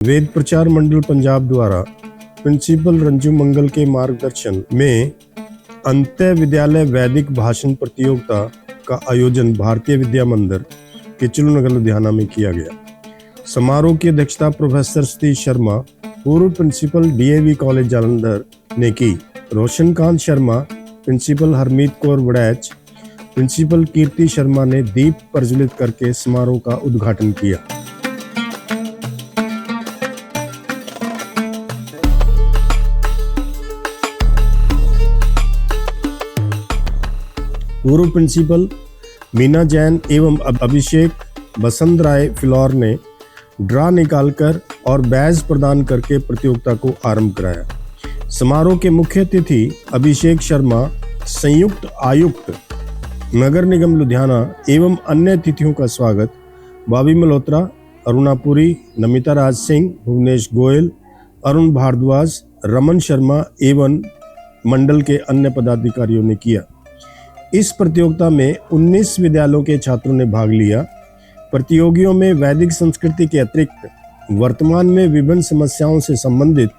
वेद प्रचार मंडल पंजाब द्वारा प्रिंसिपल रंजू मंगल के मार्गदर्शन में अंत्य विद्यालय वैदिक भाषण प्रतियोगिता का आयोजन भारतीय विद्या मंदिर किचलू नगर लुधियाना में किया गया। समारोह की अध्यक्षता प्रोफेसर सतीश शर्मा, पूर्व प्रिंसिपल डीएवी कॉलेज जालंधर ने की। रोशनकांत शर्मा, प्रिंसिपल हरमीत कौर वड़ैच, प्रिंसिपल कीर्ति शर्मा ने दीप प्रज्वलित करके समारोह का उद्घाटन किया। पूर्व प्रिंसिपल मीना जैन एवं अभिषेक बसंत राय फिलौर ने ड्रा निकालकर और बैज प्रदान करके प्रतियोगिता को आरंभ कराया। समारोह के मुख्य अतिथि अभिषेक शर्मा, संयुक्त आयुक्त नगर निगम लुधियाना एवं अन्य अतिथियों का स्वागत बॉबी मल्होत्रा, अरुणापुरी, नमिता राज सिंह, भुवनेश गोयल, अरुण भारद्वाज, रमन शर्मा एवं मंडल के अन्य पदाधिकारियों ने किया। इस प्रतियोगिता में 19 विद्यालयों के छात्रों ने भाग लिया। प्रतियोगियों में वैदिक संस्कृति के अतिरिक्त वर्तमान में विभिन्न समस्याओं से संबंधित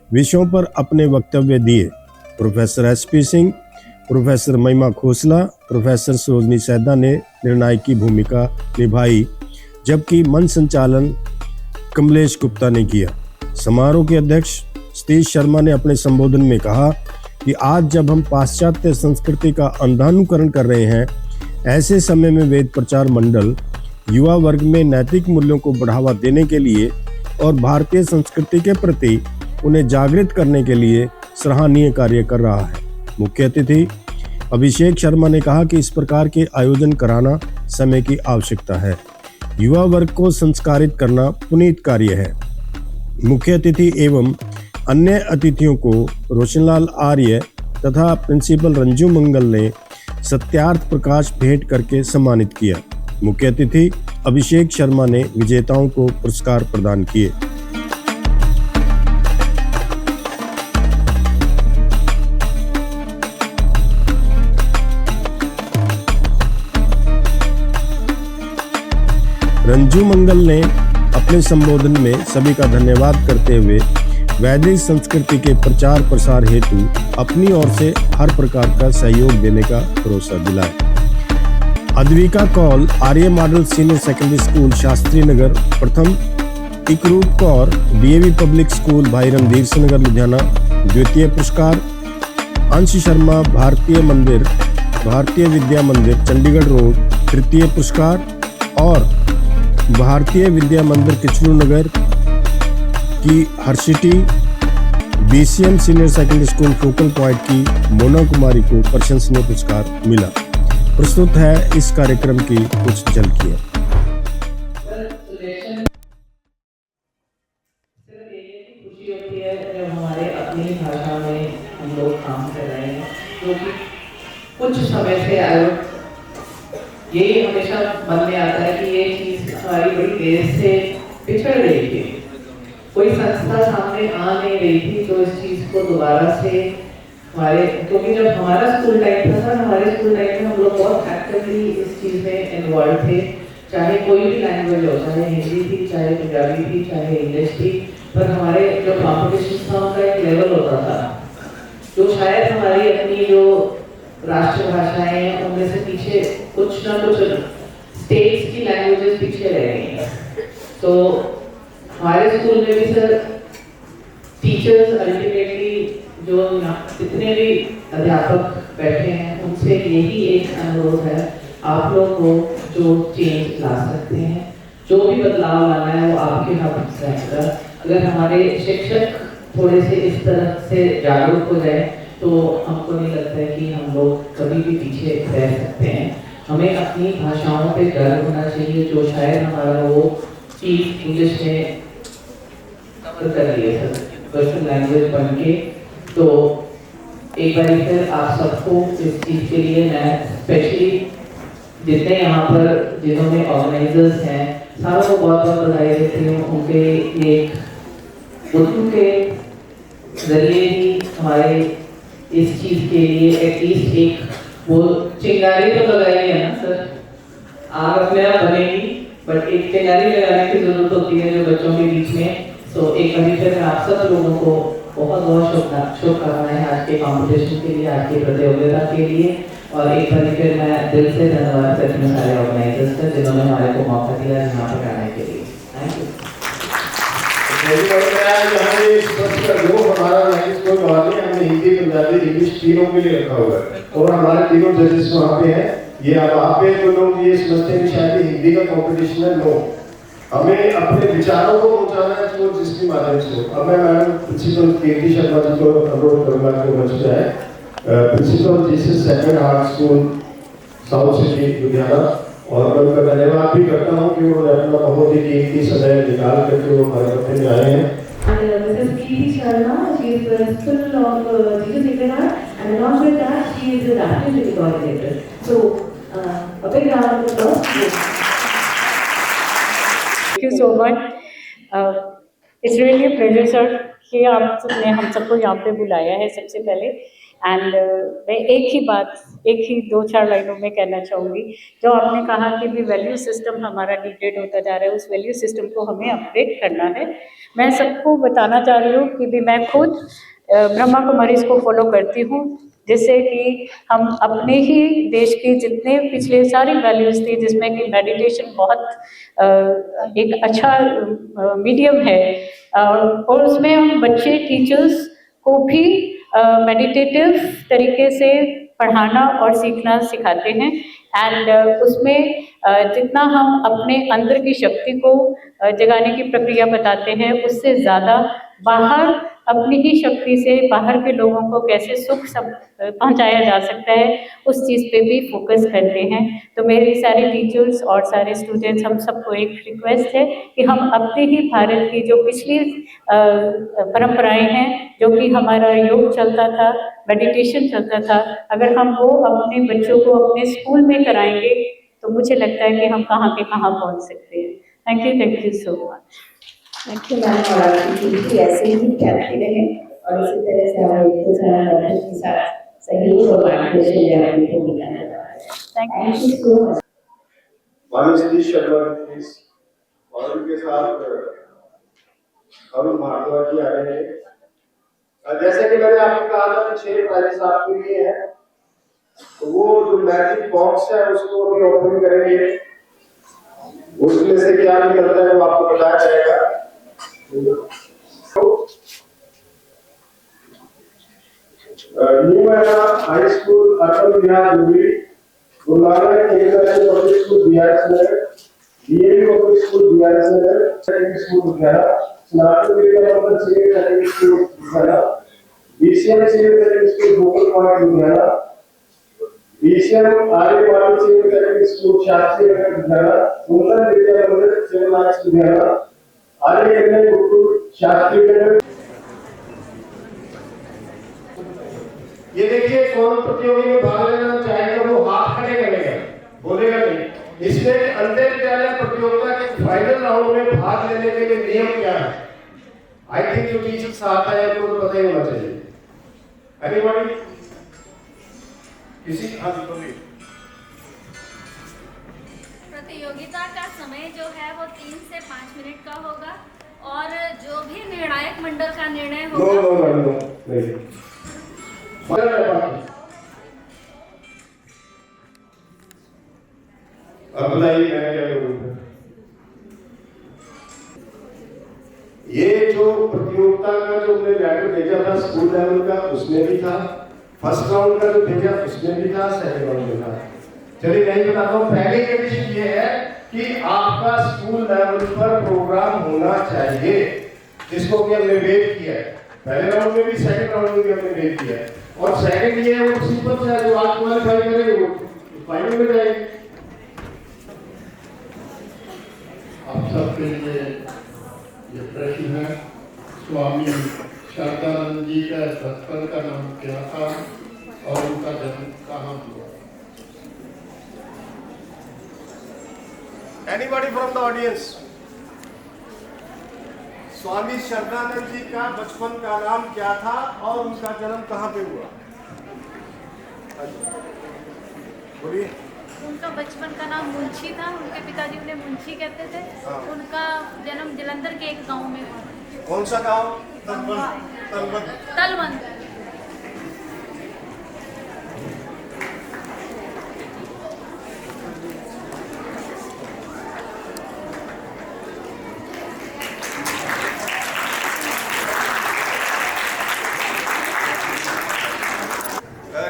विषयों पर अपने वक्तव्य दिए। प्रोफेसर एसपी सिंह, प्रोफेसर महिमा खोसला, प्रोफेसर सरोजनी सैदा ने निर्णायक की भूमिका निभाई, जबकि मंच संचालन कमलेश गुप्ता ने किया। समारोह के अध्यक्ष सतीश शर्मा ने अपने संबोधन में कहा कि आज जब हम पाश्चात्य संस्कृति का अंधानुकरण कर रहे हैं, ऐसे समय में वेद प्रचार मंडल युवा वर्ग में नैतिक मूल्यों को बढ़ावा देने के लिए और भारतीय संस्कृति के प्रति उन्हें जागृत करने के लिए सराहनीय कार्य कर रहा है। मुख्य अतिथि अभिषेक शर्मा ने कहा कि इस प्रकार के आयोजन कराना समय की आवश्यकता है। युवा वर्ग को संस्कारित करना पुनीत कार्य है। मुख्य अतिथि एवं अन्य अतिथियों को रोशनलाल आर्य तथा प्रिंसिपल रंजू मंगल ने सत्यार्थ प्रकाश भेंट करके सम्मानित किया। मुख्य अतिथि अभिषेक शर्मा ने विजेताओं को पुरस्कार प्रदान किए। रंजू मंगल ने अपने संबोधन में सभी का धन्यवाद करते हुए वैदिक संस्कृति के प्रचार प्रसार हेतु अपनी ओर से हर प्रकार का सहयोग देने का भरोसा दिलाया। Advika Kaul, Arya model senior secondary school Shastri Nagar प्रथम, Ikroop Kaur, DAV public school Bhai Randhir Singh Nagar Ludhiana द्वितीय पुरस्कार, अंश शर्मा भारतीय विद्या मंदिर चंडीगढ़ रोड तृतीय पुरस्कार और भारतीय विद्या मंदिर किचलू नगर की Harshiti BCM senior secondary school focal point की मोना कुमारी को प्रशंसनीय पुरस्कार मिला। प्रस्तुत है इस कार्यक्रम की कुछ झलकियां। खुशी होती है जब हमारे अपनी भाषा में हम लोग काम कर रहे हैं, जो कि कुछ समय से यही हमेशा मन में आता है कि ये चीज हमारी बड़ी देर से पिछड़ गई थी, कोई संस्था सामने आ नहीं रही थी। तो इस चीज को दोबारा से क्योंकि जब हमारा स्कूल टाइम था, हमारे स्कूल टाइम में हम लोग बहुत एक्टिवली इस चीज में इन्वॉल्व थे, चाहे कोई भी लैंग्वेज हो, चाहे हिंदी थी, चाहे पंजाबी थी, चाहे इंग्लिश थी, पर हमारे जो कॉम्पिटिशन था उनका एक लेवल होता था जो शायद हमारी अपनी जो राष्ट्रभाषाएं हैं उनमें से पीछे कुछ ना कुछ स्टेट्स की लैंग्वेजेस पीछे रह गई हैं। तो हमारे स्कूल में भी सर टीचर्स अल्टीमेटली जो जितने भी अध्यापक बैठे हैं उनसे यही एक अनुरोध है, आप लोग को जो चेंज ला सकते हैं, जो भी बदलाव लाना है वो आपके हाथ में रहेगा। अगर हमारे शिक्षक थोड़े से इस तरह से जागरूक हो जाए तो हमको नहीं लगता है कि हम लोग कभी भी पीछे रह सकते हैं। हमें अपनी भाषाओं पे गर्व होना चाहिए, जो शायद हमारा वो चीज इंग्लिश में कर लिए सर पर्सनल लैंग्वेज बन के। तो एक बार फिर आप सबको इस चीज के लिए मैं स्पेशली जितने यहाँ पर जिन्होंने ऑर्गेनाइजर्स हैं सारों को बहुत बहुत बधाई देती हूँ। उनके जरिए ही हमारे इस चीज के लिए एटलीस्ट एक वो चिंगारी तो लगाई है ना सर, आग अपने आप बनेगी, बट एक चिंगारी लगाने की जरूरत होती है जो बच्चों के बीच में सो एक बार फिर मैं आप सब लोगों को बहुत बहुत शुभकामनाएं आज के कॉम्पिटिशन के लिए, आज की प्रतियोगिता के लिए। और एक बार फिर मैं दिल से धन्यवाद करती हूँ सारे ऑर्गेनाइजर्स का जिन्होंने हमारे को मौका दिया यहाँ पर आने के लिए। Thank you. हमारा हमने हिंदी, पंजाबी, इंग्लिश तीनों के लिए रखा हुआ है और हमारे तीनों जजेस वहाँ पे हैं। ये अब आप पे तो लोग ये समझते हैं शायद हिंदी का कंपटीशन है। नो, हमें अपने विचारों को पहुंचाना है तो जिसके माध्यम से। अब मैं मैडम प्रिंसिपल कीर्ति शर्मा जी को अनुरोध करूंगा कि मंच पे आए। Principal Jesus Sacred Heart school South City Ludhiana, और मैं उनका धन्यवाद भी करता हूँ कि उन्होंने अपना बहुत ही कीमती समय निकाल करके वो हमारे मध्य में आए हैं। Mrs. Kirti Sharma, she is the principal of Jesus Sacred Heart, and along with that, she is the activity coordinator. So, a big round of applause. Thank you so much. It's really a pleasure, sir, कि आप सबने हम सबको यहाँ पे बुलाया है सबसे पहले। एंड मैं एक ही बात, एक ही 2-4 लाइनों में कहना चाहूँगी। जो आपने कहा कि भी वैल्यू सिस्टम हमारा डिग्रेड होता जा रहा है, उस वैल्यू सिस्टम को हमें अपडेट करना है। मैं सबको बताना चाह रही हूँ कि भी मैं खुद ब्रह्मा कुमारी को फॉलो करती हूँ, जिससे कि हम अपने ही देश की जितने पिछले सारी वैल्यूज़ थी, जिसमें कि मेडिटेशन बहुत एक अच्छा मीडियम है, और उसमें हम बच्चे टीचर्स को भी मेडिटेटिव तरीके से पढ़ाना और सीखना सिखाते हैं। एंड उसमें जितना हम अपने अंदर की शक्ति को जगाने की प्रक्रिया बताते हैं, उससे ज़्यादा बाहर अपनी ही शक्ति से बाहर के लोगों को कैसे सुख सब पहुंचाया जा सकता है, उस चीज़ पे भी फोकस करते हैं। तो मेरी सारे टीचर्स और सारे स्टूडेंट्स, हम सबको एक रिक्वेस्ट है कि हम अपने ही भारत की जो पिछली परंपराएं हैं, जो कि हमारा योग चलता था, मेडिटेशन चलता था, अगर हम वो अपने बच्चों को अपने स्कूल में कराएंगे तो मुझे लगता है कि हम कहाँ के कहाँ पहुँच सकते हैं। Thank you so much. Thank you, ma'am, और आपकी कीर्ति ऐसे ही कहती रहे और इसी तरह से हमारे एक दूसरा के साथ सहयोग और मार्गदर्शन में अपनी भूमिका निभाएं। Thank you so much. माननीय शर्मा जी और उनके साथ अरुण भारद्वाज जी आ रहे हैं। जैसे कि मैंने आपको कहा था कि 6 प्राइजेस आपके लिए हैं, तो वो जो मैजिक बॉक्स है उसको अभी ओपन करेंगे। उसमें से क्या निकलता है वो आपको बताया जाएगा। New high school Atal Bihar Dubri, Guru Nanak international public school BRS Nagar, DAV public school BRS Nagar, secondary school Ludhiana, स्नातक विद्यालय senior secondary school Ludhiana, BCM senior secondary school Bhopal point Ludhiana, BCM Aryaman senior secondary school Shastri Nagar Ludhiana, उन्नत विद्यालय सिविल आर्ट्स लुधियाना, आर्य कन्या गुरुकुल शास्त्री नगर। ये देखिए कौन प्रतियोगी में भाग लेना चाहेगा वो हाथ खड़े करेगा, बोलेगा नहीं। इसमें अंतर विद्यालय प्रतियोगिता के फाइनल राउंड में भाग लेने के लिए नियम क्या है? आई थिंक जो टीचर साथ आए हैं उनको पता ही होना चाहिए। एनीबॉडी? किसी? हाँ जी बोलिए। प्रतियोगिता का समय जो है वो 3 से 5 मिनट का होगा और जो भी निर्णायक मंडल का निर्णय होगा। नो नहीं। अब बताइए मैं क्या करूं? ये जो प्रतियोगिता का जो हमने लेटर भेजा था स्कूल लेवल का, उसमें भी था। फर्स्ट राउंड का जो भेजा उसमें भी था, सेकंड राउंड में था। चलिए नहीं बताता हूँ। पहली कंडीशन ये है कि आपका स्कूल लेवल पर प्रोग्राम होना चाहिए, जिसको कि हमने वेट किया है। पहले राउंड में भी सेकंड राउंड में भी हमने वेट किया है। और सेकंड ये है वो सिंपल सा, जो आप क्वालिफाई करेंगे वो फाइनल में जाएंगे। आप सबके लिए ये प्रश्न है, स्वामी शारदानंद जी का बचपन का नाम क्या था और उनका जन्म कहाँ हुआ? Anybody from the audience? Swami Sharadanand ji का बचपन का नाम क्या था और उनका जन्म कहाँ पे हुआ? बोलिए। उनका बचपन का नाम मुंशी था, उनके पिताजी उन्हें मुंशी कहते थे। उनका जन्म जलंधर के एक गांव में हुआ। कौन सा गांव? तलवंत। तलवंत।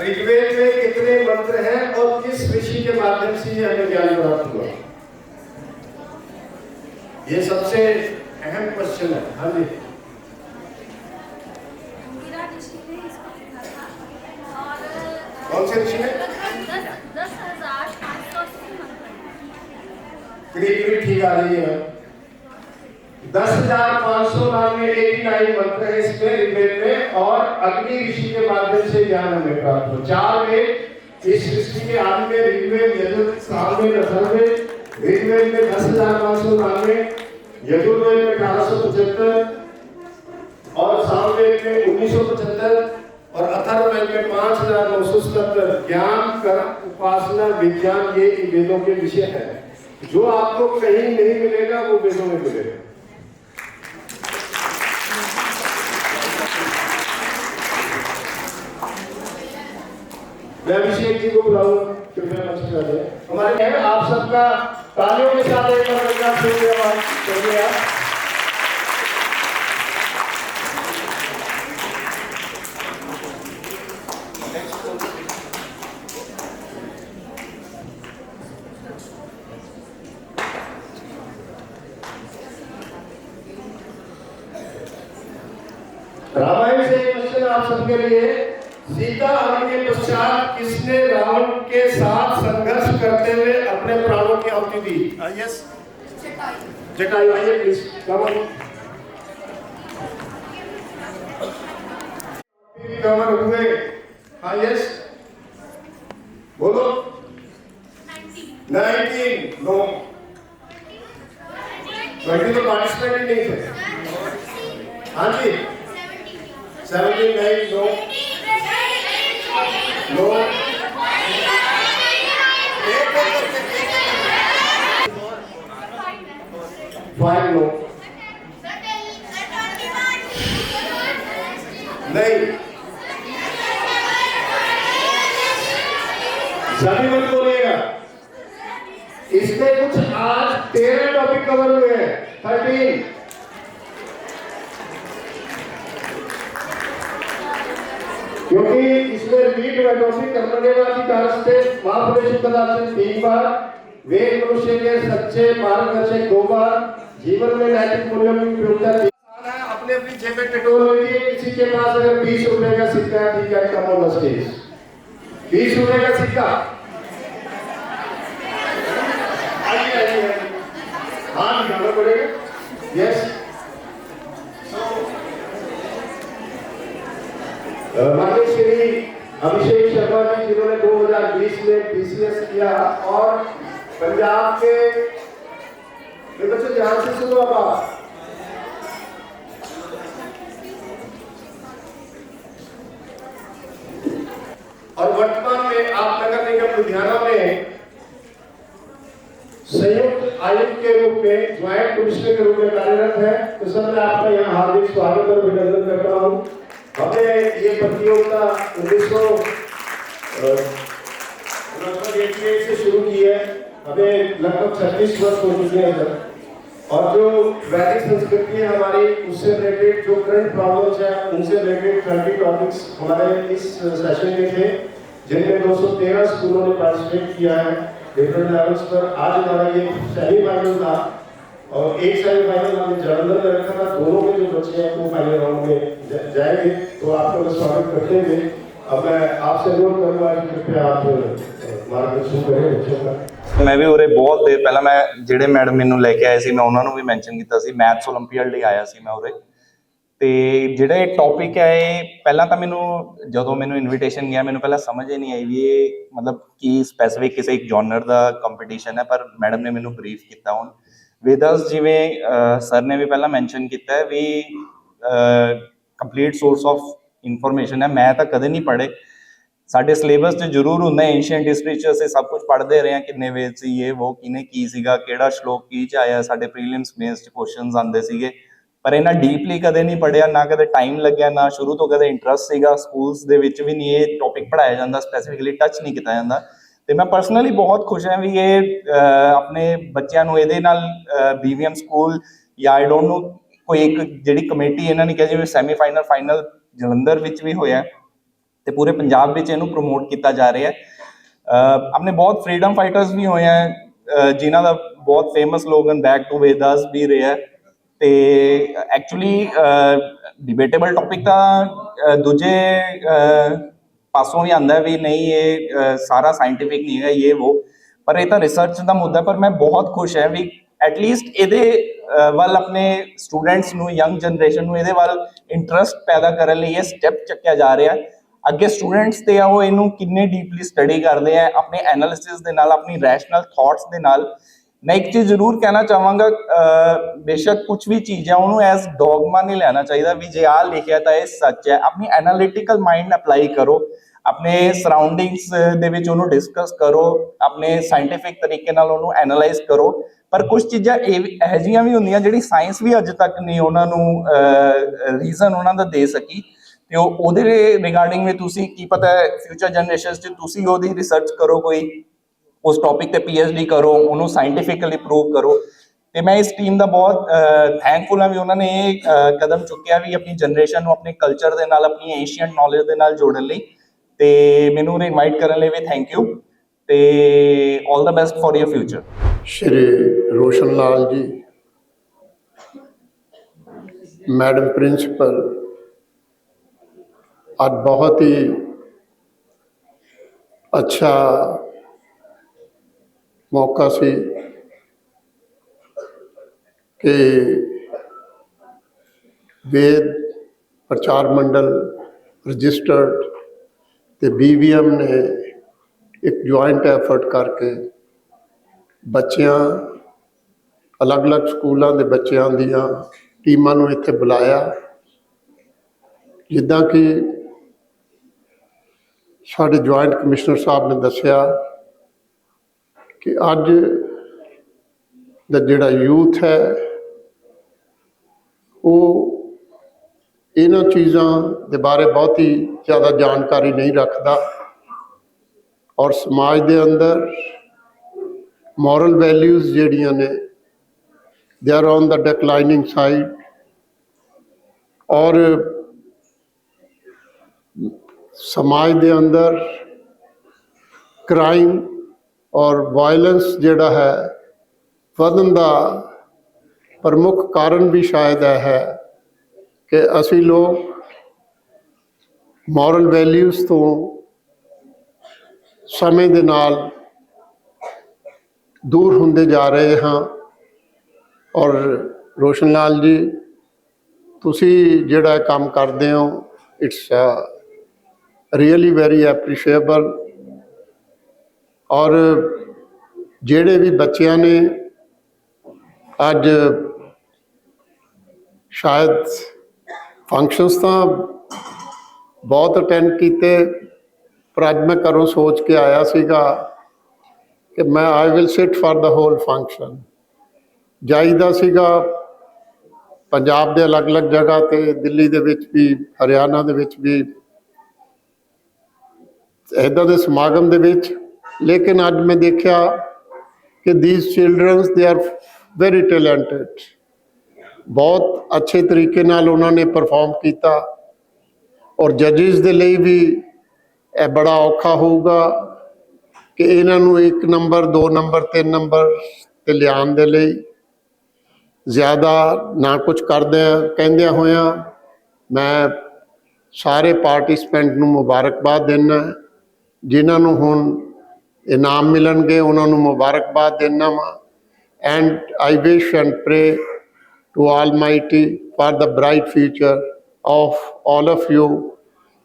ऋग्वेद में कितने मंत्र हैं और किस ऋषि के माध्यम से ये हमें ज्ञान प्राप्त हुआ? ये सबसे अहम क्वेश्चन है। हाँ जी, अंगिरा ऋषि ने इसको लिखा था और कौन से ऋषि ने? 10,580 मंत्र। करीब ठीक आ रही है। 10,599 मंत्र है इसमें ऋग्वेद में, और अग्नि ऋषि के माध्यम से ज्ञान हमें प्राप्त हुआ। 4 वेद इस सृष्टि के आदि में, ऋग्वेद, यजुर्वेद, सामवेद, अथर्ववेद। ऋग्वेद में 10,599, यजुर्वेद में 1875 और सामवेद में 1975 और अथर्ववेद में 5,977। ज्ञान, कर्म, उपासना, विज्ञान, ये इन वेदों के विषय है। जो आपको कहीं नहीं मिलेगा वो वेदों में मिलेगा। मैं अभिषेक जी को बुलाऊंगा, कृपया मंच पर आ जाए। हमारे हैं आप सबका तालियों के साथ एक बार शुक्रिया। रामायण से एक क्वेश्चन आप सबके लिए। सीता हरण के पश्चात किसने रावण के साथ संघर्ष करते हुए अपने प्राणों की आहुति दी? यस, जटायु। आइए प्लीज, कमर हुए। हाँ यस, बोलो। 19 नो, 20 तो पार्टिसिपेट ही नहीं थे। हाँ जी, 17 नहीं, नो नो, फाइव नो, नहीं, सभी मत बोलिएगा। इसमें कुछ आज 13 टॉपिक कवर हुए हैं, 13। क्योंकि इसमें रिपीट टॉपिक कर्मण्यवादी कारस्ते महापुरुष पदार्थ 3 बार, वेद मनुष्य के सच्चे मार्गदर्शक 2 बार, जीवन में नैतिक मूल्यों की उपयोगिता 3 बार है। अपने अपनी जेबें टटोल लीजिए। किसी के पास अगर 20 रुपए का सिक्का है, ठीक है, कम ऑन द स्टेज। 20 रुपए का सिक्का, आइए, हाँ निकालना पड़ेगा। यस, माननीय श्री अभिषेक शर्मा जी, जिन्होंने 2020 में पीसीएस किया और पंजाब के बच्चों ध्यान से सुनो आप। और वर्तमान में आप नगर निगम लुधियाना में संयुक्त आयुक्त के रूप में, ज्वाइंट कमिश्नर के रूप में कार्यरत है। तो सर मैं आपका यहाँ हार्दिक स्वागत और अभिनंदन करता हूँ। हमने ये प्रतियोगिता 1988 से शुरू की है। हमें लगभग 36 वर्ष हो चुके हैं सर। और जो वैदिक संस्कृति है हमारी, उससे रिलेटेड जो करंट प्रॉब्लम्स हैं, उनसे रिलेटेड 30 टॉपिक्स हमारे इस सेशन में थे, जिनमें 213 स्कूलों ने पार्टिसिपेट किया है डिफरेंट लेवल्स पर। आज हमारा ये सेमीफाइनल था और एक सेमीफाइनल हमने जालंधर में रखा था। दोनों के जो बच्चे हैं वो फाइनल राउंड में जाएंगे। तो आपका स्वागत करते हुए अब मैं आपसे अनुरोध करूंगा कि कृपया आप मार्गदर्शन करें बच्चों का। मैं भी उरे बहुत देर पहला मैं ਜਿਹੜੇ ਮੈਡਮ ਮੈਨੂੰ ਲੈ ਕੇ ਆਏ ਸੀ ਮੈਂ ਉਹਨਾਂ ਨੂੰ ਵੀ ਮੈਂਸ਼ਨ ਕੀਤਾ ਸੀ। ਮੈਥਸ ਓਲੰਪੀਅਡ ਲਈ ਆਇਆ ਸੀ ਮੈਂ ਉਰੇ। ਤੇ ਜਿਹੜਾ ਇਹ ਟੌਪਿਕ ਹੈ ਇਹ ਪਹਿਲਾਂ ਤਾਂ ਮੈਨੂੰ ਜਦੋਂ ਮੈਨੂੰ ਇਨਵੀਟੇਸ਼ਨ ਗਿਆ ਮੈਨੂੰ ਪਹਿਲਾਂ ਸਮਝ ਹੀ ਨਹੀਂ ਆਈ ਵੀ ਇਹ ਮਤਲਬ ਕੀ ਸਪੈਸੀਫਿਕ ਕਿਸੇ ਇੱਕ ਜਨਰ ਦਾ ਕੰਪੀਟੀਸ਼ਨ ਹੈ। ਪਰ ਮੈਡਮ ਨੇ ਮੈਨੂੰ ਬਰੀਫ ਕੀਤਾ। ਹੁਣ ਵੇਦਾਸ ਜਿਵੇਂ ਸਰ ਨੇ ਵੀ ਪਹਿਲਾਂ ਮੈਂਸ਼ਨ ਕੀਤਾ ਹੈ ਵੀ ਕੰਪਲੀਟ ਸੋਰਸ ਆਫ ਇਨਫੋਰਮੇਸ਼ਨ ਹੈ। ਮੈਂ ਤਾਂ ਕਦੇ ਨਹੀਂ ਪੜ੍ਹੇ। ਸਾਡੇ ਸਿਲੇਬਸ 'ਚ ਜ਼ਰੂਰ ਹੁੰਦਾ ਏਂਸ਼ੀਐਂਟ ਹਿਸਟਰੀ 'ਚ ਅਸੀਂ ਸਭ ਕੁਝ ਪੜ੍ਹਦੇ ਰਹੇ ਹਾਂ, ਕਿੰਨੇ ਵੇਦ ਸੀ, ਇਹ ਉਹ, ਕਿਹਨੇ ਕੀ ਸੀਗਾ, ਕਿਹੜਾ ਸ਼ਲੋਕ ਕੀ 'ਚ ਆਇਆ। ਸਾਡੇ ਪ੍ਰੀਲਿਮਸ ਮੇਨਸ 'ਚ ਕੁਐਸਚਨਸ ਆਉਂਦੇ ਸੀਗੇ। ਪਰ ਇਹਨਾਂ ਡੀਪਲੀ ਕਦੇ ਨਹੀਂ ਪੜ੍ਹਿਆ, ਨਾ ਕਦੇ ਟਾਈਮ ਲੱਗਿਆ, ਨਾ ਸ਼ੁਰੂ ਤੋਂ ਕਦੇ ਇੰਟਰਸਟ ਸੀਗਾ। ਸਕੂਲਸ ਦੇ ਵਿੱਚ ਵੀ ਨਹੀਂ ਇਹ ਟੌਪਿਕ ਪੜ੍ਹਾਇਆ ਜਾਂਦਾ, ਸਪੈਸੀਫਿਕਲੀ ਟੱਚ ਨਹੀਂ ਕੀਤਾ ਜਾਂਦਾ। ਤੇ ਮੈਂ ਪਰਸਨਲੀ ਬਹੁਤ ਖੁਸ਼ ਹਾਂ ਵੀ ਇਹ ਆਪਣੇ ਬੱਚਿਆਂ ਨੂੰ ਇਹਦੇ ਨਾਲ BVM ਸਕੂਲ ਜਾਂ ਆਈ ਡੋਂਟ ਨੋ ਕੋਈ ਇੱਕ ਜਿਹੜੀ ਕਮੇਟੀ ਇਹਨਾਂ ਨੇ ਕਿਹਾ ਜਿਵੇਂ ਸੈਮੀਫਾਈਨਲ ਫਾਈਨਲ ਜਲੰਧਰ ਵਿੱਚ ਵੀ ਹੋਇਆ ਤੇ ਪੂਰੇ ਪੰਜਾਬ ਵਿੱਚ ਇਹਨੂੰ ਪ੍ਰਮੋਟ ਕੀਤਾ ਜਾ ਰਿਹਾ ਹੈ। ਆਪਣੇ ਬਹੁਤ ਫਰੀडम फाइटर्स भी ਹੋਏ ਆ ਜਿਨ੍ਹਾਂ ਦਾ ਬਹੁਤ famous slogan back to Vedas ਵੀ ਰਿਹਾ। ਤੇ ਐਕਚੁਅਲੀ ਡਿਬੇਟੇਬਲ ਟੌਪਿਕ ਤਾਂ ਦੂਜੇ ਪਾਸੋਂ ਵੀ ਆਉਂਦਾ ਵੀ ਨਹੀਂ ਇਹ ਸਾਰਾ ਸਾਇੰਟੀਫਿਕ ਨਹੀਂ ਹੈ ਇਹ ਉਹ, ਪਰ ਇਹ ਤਾਂ ਰਿਸਰਚ ਦਾ ਮੁੱਦਾ। ਪਰ ਮੈਂ ਬਹੁਤ ਖੁਸ਼ ਹਾਂ ਵੀ ਐਟਲੀਸਟ ਇਹਦੇ ਵੱਲ ਆਪਣੇ ਸਟੂਡੈਂਟਸ ਨੂੰ, ਯੰਗ ਜਨਰੇਸ਼ਨ ਨੂੰ ਇਹਦੇ ਵੱਲ ਇੰਟਰਸਟ ਪੈਦਾ ਕਰਨ ਲਈ ਇਹ ਸਟੈਪ ਚੱਕਿਆ ਜਾ ਰਿਹਾ। ਅੱਗੇ ਸਟੂਡੈਂਟਸ ਤੇ ਆ ਉਹ ਇਹਨੂੰ ਕਿੰਨੇ ਡੀਪਲੀ ਸਟੱਡੀ ਕਰਦੇ ਆ ਆਪਣੇ ਐਨਾਲਿਸਿਸ ਦੇ ਨਾਲ, ਆਪਣੀ ਰੈਸ਼ਨਲ ਥਾਟਸ ਦੇ ਨਾਲ। ਮੈਂ ਇੱਕ ਚੀਜ਼ ਜ਼ਰੂਰ ਕਹਿਣਾ ਚਾਹਾਂਗਾ, ਬੇਸ਼ੱਕ ਕੁਝ ਵੀ ਚੀਜ਼ ਹੈ ਉਹਨੂੰ ਐਜ਼ ਡੌਗਮਾ ਨਹੀਂ ਲੈਣਾ ਚਾਹੀਦਾ ਵੀ ਜੇ ਆਹ ਲਿਖਿਆ ਤਾਂ ਇਹ ਸੱਚ ਹੈ। ਆਪਣੀ ਐਨਾਲਿਟੀਕਲ ਮਾਈਂਡ ਅਪਲਾਈ ਕਰੋ, ਆਪਣੇ ਸਰਾਊਂਡਿੰਗਸ ਦੇ ਵਿੱਚ ਉਹਨੂੰ ਡਿਸਕਸ ਕਰੋ, ਆਪਣੇ ਸਾਇੰਟੀਫਿਕ ਤਰੀਕੇ ਨਾਲ ਉਹਨੂੰ ਐਨਾਲਾਈਜ਼ ਕਰੋ। ਪਰ ਕੁਝ ਚੀਜ਼ਾਂ ਇਹੋ ਜਿਹੀਆਂ ਵੀ ਹੁੰਦੀਆਂ ਜਿਹੜੀ ਸਾਇੰਸ ਵੀ ਅੱਜ ਤੱਕ ਨਹੀਂ ਉਹਨਾਂ ਨੂੰ ਰੀਜ਼ਨ ਉਹਨਾਂ ਦਾ ਦੇ ਸਕੀ, ਤੇ ਉਹਦੇ ਰਿਗਾਰਡਿੰਗ ਵੀ ਤੁਸੀਂ ਕੀ ਪਤਾ ਫਿਊਚਰ ਜਨਰੇਸ਼ਨਸ 'ਚ ਤੁਸੀਂ ਉਹਦੀ ਰਿਸਰਚ ਕਰੋ, ਕੋਈ ਉਸ ਟੌਪਿਕ ਤੇ PhD ਕਰੋ, ਉਹਨੂੰ ਸਾਇੰਟੀਫਿਕਲੀ ਪ੍ਰੂਵ ਕਰੋ। ਤੇ ਮੈਂ ਇਸ ਟੀਮ ਦਾ ਬਹੁਤ ਥੈਂਕਫੁਲ ਹਾਂ ਵੀ ਉਹਨਾਂ ਨੇ ਇਹ ਕਦਮ ਚੁੱਕਿਆ ਵੀ ਆਪਣੀ ਜਨਰੇਸ਼ਨ ਨੂੰ ਆਪਣੇ ਕਲਚਰ ਦੇ ਨਾਲ, ਆਪਣੀ ਏਸ਼ੀਅਨ ਨੌਲੇਜ ਦੇ ਨਾਲ ਜੋੜਨ ਲਈ। ਤੇ ਮੈਨੂੰ ਇਨਵਾਈਟ ਕਰਨ ਲਈ ਵੀ ਥੈਂਕ ਯੂ ਤੇ all the best for your future. Shri Roshan Lal ji, madam principal, आज बहुत ही अच्छा मौका सी कि वेद प्रचार मंडल रजिस्टर्ड ते BVM ने एक जॉइंट एफर्ट करके ਬੱਚਿਆਂ ਅਲੱਗ-ਅਲੱਗ ਸਕੂਲਾਂ ਦੇ ਬੱਚਿਆਂ ਦੀਆਂ ਟੀਮਾਂ ਨੂੰ ਇੱਥੇ ਬੁਲਾਇਆ। ਜਿੱਦਾਂ ਕਿ ਸਾਡੇ ਜੁਆਇੰਟ ਕਮਿਸ਼ਨਰ ਸਾਹਿਬ ਨੇ ਦੱਸਿਆ ਕਿ ਅੱਜ ਦਾ ਜਿਹੜਾ ਯੂਥ ਹੈ ਉਹ ਇਹਨਾਂ ਚੀਜ਼ਾਂ ਦੇ ਬਾਰੇ ਬਹੁਤੀ ਜ਼ਿਆਦਾ ਜਾਣਕਾਰੀ ਨਹੀਂ ਰੱਖਦਾ ਔਰ ਸਮਾਜ ਦੇ ਅੰਦਰ moral values ਜਿਹੜੀਆਂ ਨੇ they are on the declining side ਔਰ ਸਮਾਜ ਦੇ ਅੰਦਰ ਕ੍ਰਾਈਮ ਔਰ ਵਾਇਲੈਂਸ ਜਿਹੜਾ ਹੈ ਵਧਣ ਦਾ ਪ੍ਰਮੁੱਖ ਕਾਰਨ ਵੀ ਸ਼ਾਇਦ ਇਹ ਹੈ ਕਿ ਅਸੀਂ ਲੋਕ moral values ਤੋਂ ਸਮੇਂ ਦੇ ਨਾਲ दूर होंदे जा रहे हाँ। और रोशन लाल जी, तुसी जिहड़ा काम करते हो इट्स रियली वेरी एप्रीशिएबल। और जिहड़े भी बच्चियां ने अज शायद फंक्शनस तो बहुत अटेंड किए, पर अज मैं घरों सोच के आया सीगा कि मैं I will sit for the whole function. जाईदा सीगा पंजाब के अलग अलग जगह ते, दिल्ली दे विच भी, हरियाणा दे विच भी इदां दे समागम दे विच, लेकिन अज मैं देखा कि these childrens they are very talented. बहुत अच्छे तरीके नाल उन्होंने परफॉर्म किया और जजिज दे लई भी यह बड़ा औखा होगा कि इन्हां नूं 1 नंबर 2 नंबर 3 नंबर ते लियाउण दे लई ज़्यादा ना कुछ करदे कहंदे होया मैं सारे पार्टिसिपेंट नूं मुबारकबाद देना। जिन्हां नूं हुण इनाम मिलणगे उन्हां नूं मुबारकबाद देना वा। And I wish and pray to Almighty for the bright future of all of you.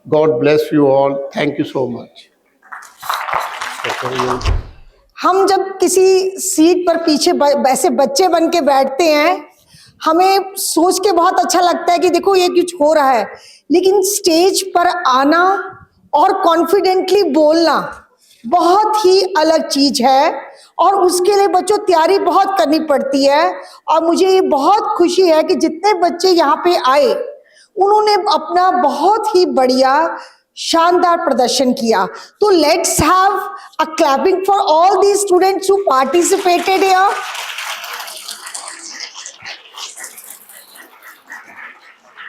God bless you all. Thank you so much. हम जब किसी सीट पर पीछे ऐसे बच्चे बन के बैठते हैं, हमें सोच के बहुत अच्छा लगता है कि देखो ये कुछ हो रहा है, लेकिन स्टेज पर आना और कॉन्फिडेंटली बोलना बहुत ही अलग चीज है और उसके लिए बच्चों तैयारी बहुत करनी पड़ती है। और मुझे ये बहुत खुशी है कि जितने बच्चे यहाँ पे आए उन्होंने अपना बहुत ही बढ़िया शानदार प्रदर्शन किया। तो let's have a clapping for all the students who participated here.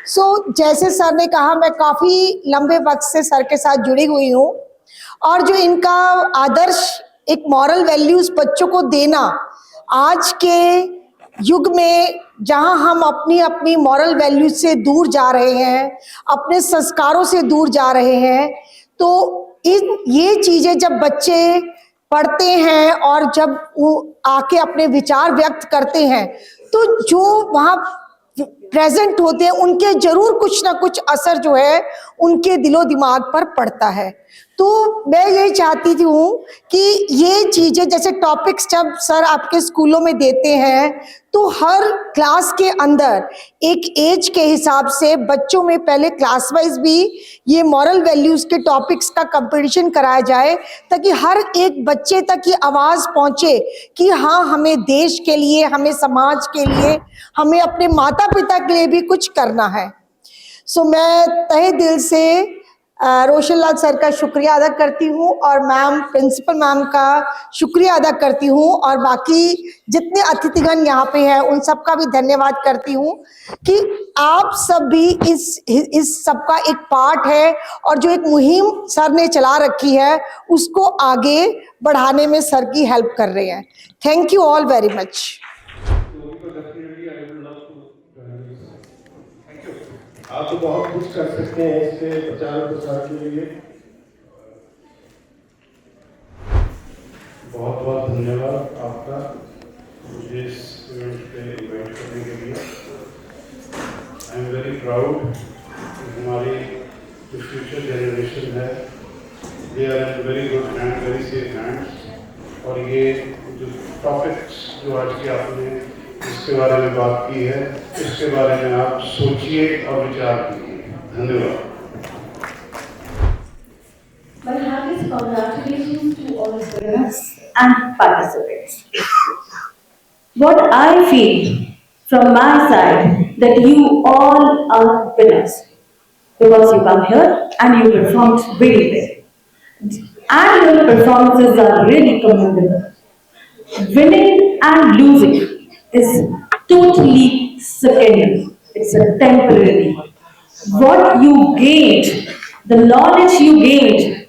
So जैसे सर ने कहा, मैं काफी लंबे वक्त से सर के साथ जुड़ी हुई हूँ और जो इनका आदर्श एक मॉरल वैल्यूज बच्चों को देना, आज के युग में जहां हम अपनी अपनी मॉरल वैल्यूज से दूर जा रहे हैं, अपने संस्कारों से दूर जा रहे हैं, तो ये चीजें जब बच्चे पढ़ते हैं और जब वो आके अपने विचार व्यक्त करते हैं तो जो वहाँ प्रेजेंट होते हैं उनके जरूर कुछ ना कुछ असर जो है उनके दिलो दिमाग पर पड़ता है। तो मैं यही चाहती हूँ कि ये चीजें जैसे टॉपिक्स जब सर आपके स्कूलों में देते हैं तो हर क्लास के अंदर एक एज के हिसाब से बच्चों में पहले क्लास वाइज भी ये मॉरल वैल्यूज के टॉपिक्स का कंपटीशन कराया जाए ताकि हर एक बच्चे तक ये आवाज पहुंचे कि हाँ, हमें देश के लिए, हमें समाज के लिए, हमें अपने माता पिता के लिए भी कुछ करना है। सो मैं तहे दिल से रोशन लाल सर का शुक्रिया अदा करती हूँ और मैम, प्रिंसिपल मैम का शुक्रिया अदा करती हूँ और बाकी जितने अतिथिगण यहाँ पे हैं उन सब का भी धन्यवाद करती हूँ कि आप सब भी इस सब का एक पार्ट है और जो एक मुहिम सर ने चला रखी है उसको आगे बढ़ाने में सर की हेल्प कर रहे हैं। Thank you all very much. आप तो बहुत कुछ कर सकते हैं इसके प्रचार प्रसार के लिए। बहुत बहुत धन्यवाद आपका मुझे इस इवेंट पे इन्वाइट करने के लिए। आई एम वेरी प्राउड हमारी जो फ्यूचर जनरेशन है they are in very good hand, very safe hands. और ये जो टॉपिक्स जो आज की आपने इसके बारे में बात की है, इसके बारे में आप सोचिए और विचार कीजिए। धन्यवाद। My heartiest congratulations to all winners and participants. What I feel from my side that you all are winners because you come here and you performed very well. And your performances are really commendable. Winning and losing is totally secondary. It's a temporary. What you gained, the knowledge you gained,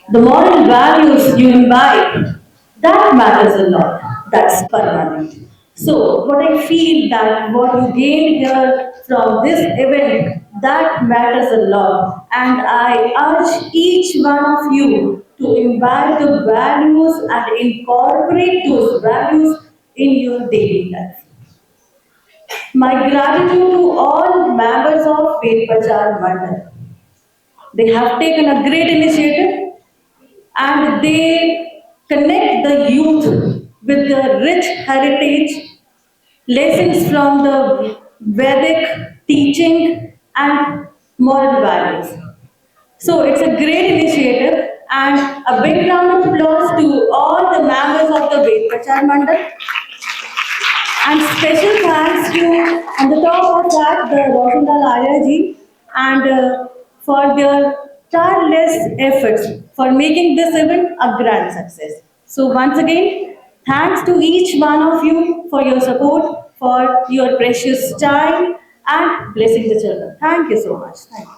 the moral values you imbibe, that matters a lot. That's permanent. So what I feel that what you gained here from this event, that matters a lot. And I urge each one of you to imbibe the values and incorporate those values in your daily life. My gratitude to all members of Ved Prachar Mandal. They have taken a great initiative and they connect the youth with the rich heritage, lessons from the Vedic teaching and moral values. So it's a great initiative and a big round of applause to all the members of the Ved Prachar Mandal. And special thanks to, on the top of that, the Roshan Lal Arya ji and for their tireless efforts for making this event a grand success. So once again, thanks to each one of you for your support, for your precious time and blessing the children. Thank you so much. Thank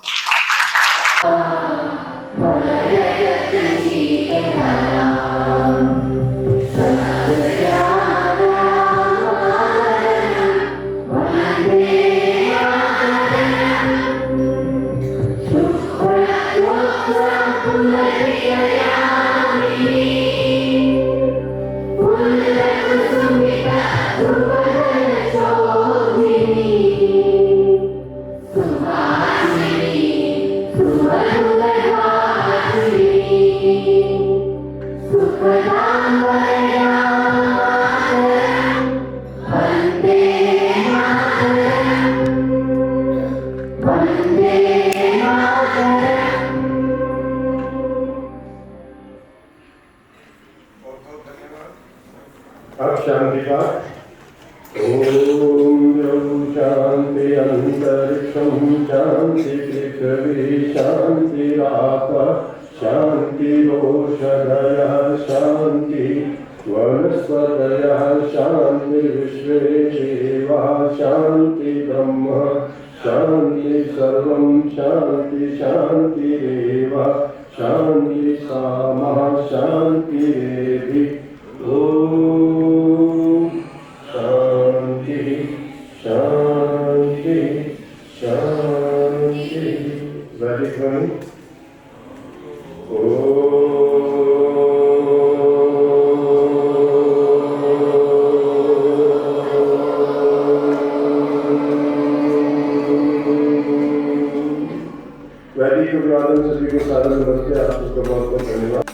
का ओम शांति अंतरिक्षं शांति पृथ्वी शांति आकाश शांति ओषधयः शांति वनस्पतयः शांति विश्वे देवाः शांति ब्रह्म शांति सर्वं शांति शांतिरेव शांति सामा शांतिरेधि ओम शांति शांति शांति वैदिक ध्वनि वैदिक अभिवादन सभी को सादर नमस्ते। आप सबका बहुत बहुत धन्यवाद।